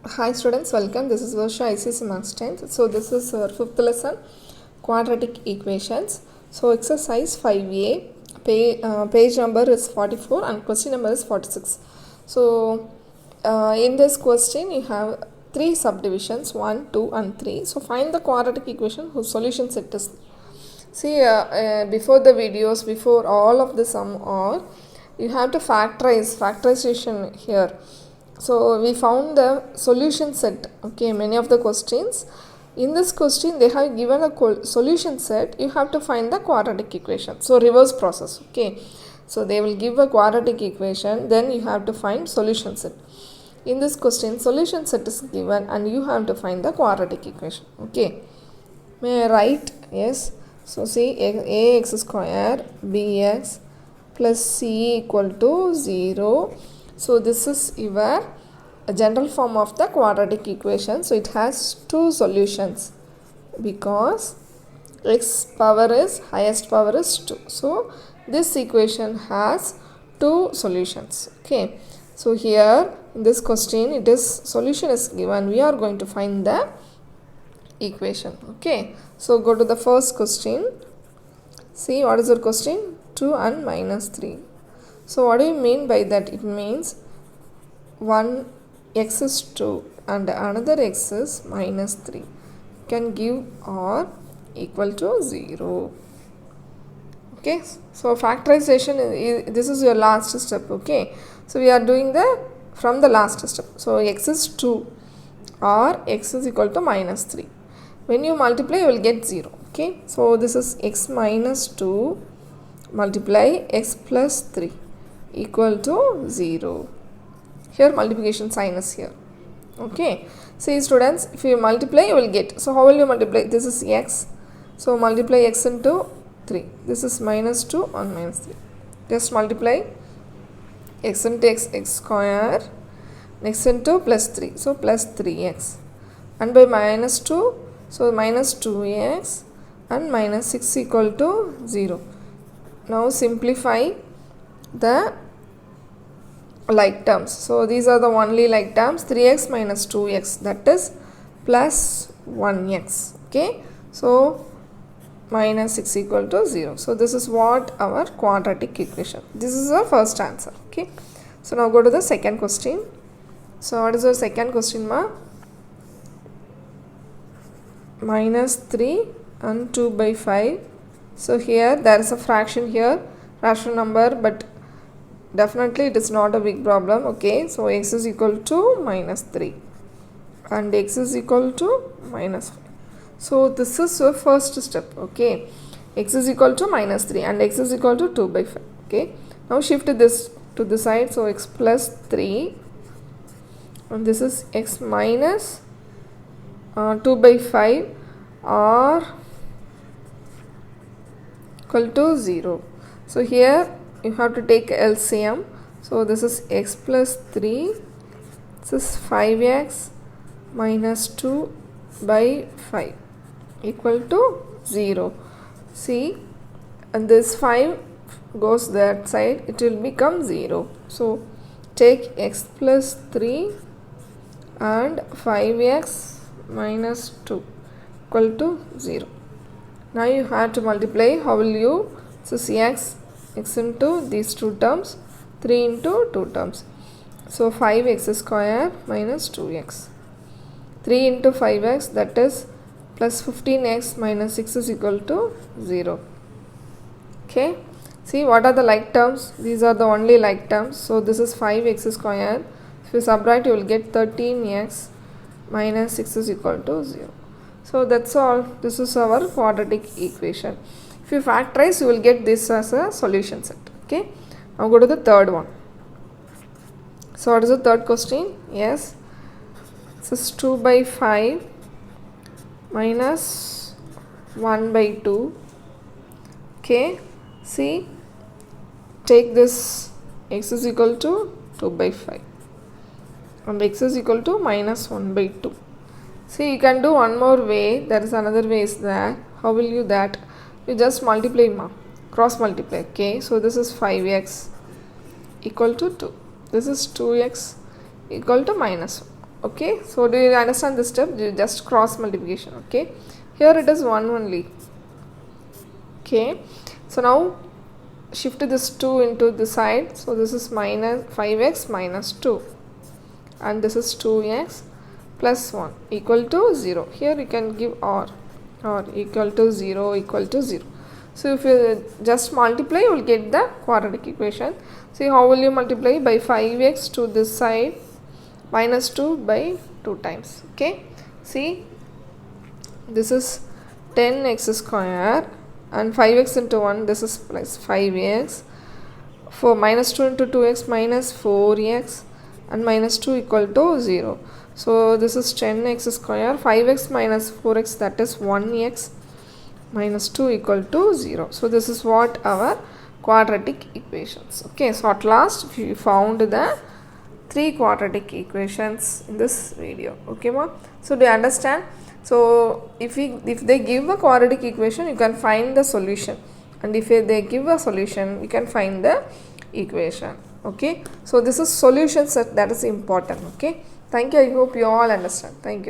Hi students, welcome. This is Varsha ICC Maths 10th. So this is our 5th lesson, quadratic equations. So exercise 5a, page number is 44 and question number is 46. So in this question you have 3 subdivisions, 1, 2 and 3. So find the quadratic equation whose solution set is. See before the videos, before all of the sum or you have to factorization here. So we found the solution set. Okay, many of the questions in this question they have given a solution set. You have to find the quadratic equation. So reverse process. Okay, so they will give a quadratic equation, then you have to find solution set. In this question solution set is given and you have to find the quadratic equation. Okay, may I write? Yes. So see, ax square bx plus c equal to 0. So this is your general form of the quadratic equation. So it has two solutions because x power is highest power is 2. So this equation has two solutions. Okay. So here in this question it is solution is given. We are going to find the equation. Okay. So go to the first question. See what is the question? 2 and minus 3. So what do you mean by that? It means one x is 2 and another x is minus 3 can give or equal to 0. Okay, so factorization this is your last step. Okay, so we are doing the from the last step. So x is 2 or x is equal to minus 3. When you multiply you will get 0. Okay, so this is x minus 2 multiply x plus 3 equal to 0. Here multiplication sign is here. Okay, see students, if you multiply you will get. So how will you multiply? This is x, so multiply x into 3. This is minus 2 and minus 3. Just multiply x into x square, x into plus 3, so plus 3x, and by minus 2, so minus 2x and minus 6 equal to 0. Now simplify the like terms. So these are the only like terms. 3x minus 2x, that is plus 1x. Okay, so minus 6 equal to 0. So this is what our quadratic equation. This is our first answer. Okay, so now go to the second question. So what is our second question, ma? Minus 3 and 2 by 5. So here there is a fraction here, rational number, but definitely it is not a big problem. Okay, so x is equal to minus 3 and x is equal to minus 5. So this is your first step. Okay, x is equal to minus 3 and x is equal to 2 by 5. Okay, now shift this to the side. So x plus 3 and this is x minus 2 by 5 or equal to 0. So here you have to take LCM. So this is x plus 3, this is 5x minus 2 by 5 equal to 0. See, and this 5 goes that side, it will become 0. So take x plus 3 and 5x minus 2 equal to 0. Now you have to multiply. How will you? So x into these two terms, 3 into 2 terms. So 5x square minus 2x. 3 into 5x, that is plus 15x minus 6 is equal to 0. Okay. See what are the like terms? These are the only like terms. So this is 5x square. If you subtract you will get 13x minus 6 is equal to 0. So that's all. This is our quadratic equation. If you factorize you will get this as a solution set. Okay. Now go to the third one. So what is the third question? Yes. This is 2 by 5 minus 1 by 2. Okay. See, take this x is equal to 2 by 5 and x is equal to minus 1 by 2. See, you can do one more way. There is another way is that. How will you that? You just multiply, cross multiply. Okay, so this is 5x equal to 2. This is 2x equal to minus 1. Okay, so do you understand this step? Just cross multiplication. Okay, here it is 1 only. Okay, so now shift this 2 into the side, so this is minus 5x minus 2, and this is 2x plus 1 equal to 0. Here you can give or equal to 0 equal to 0. So if you just multiply, you will get the quadratic equation. See how will you multiply? By 5x to this side minus 2 by 2 times. Okay, see this is 10x square and 5x into 1, this is plus 5x, for minus 2 into 2x minus 4x, and minus 2 equal to 0. So this is 10x square, 5x minus 4x, that is 1x, minus 2 equal to 0. So this is what our quadratic equations. Okay, so at last we found the 3 quadratic equations in this video. Okay, ma? So do you understand? So if they give a quadratic equation, you can find the solution, and if they give a solution, you can find the equation. Okay, so this is solution set, that is important. Okay, thank you. I hope you all understand. Thank you.